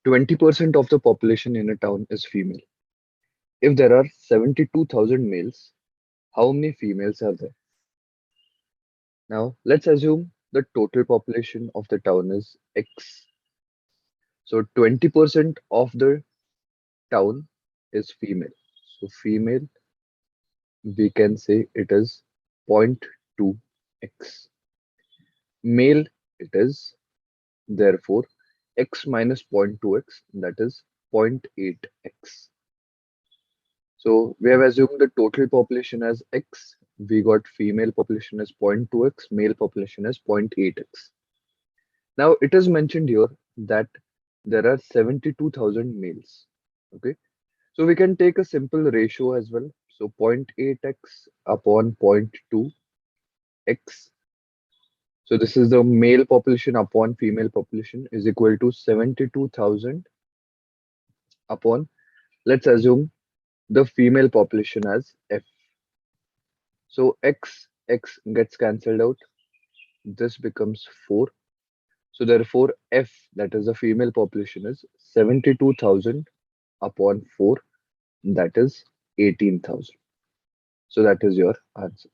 20% of the population in a town is female. If there are 72,000 males, how many females are there? Now, let's assume the total population of the town is X. So 20% of the town is female. So female, we can say it is zero point 0.2x. Male, it is therefore x minus 0.2x, that is 0.8x. So we have assumed the total population as x. We got female population as 0.2x, male population as 0.8x. Now it is mentioned here that there are 72,000 males. Okay, so we can take a simple ratio as well. So 0.8x upon 0.2x. So this is the male population upon female population is equal to 72,000 upon, let's assume the female population as F. So X gets cancelled out. This becomes 4. So therefore F, that is the female population, is 72,000 upon 4, that is 18,000. So that is your answer.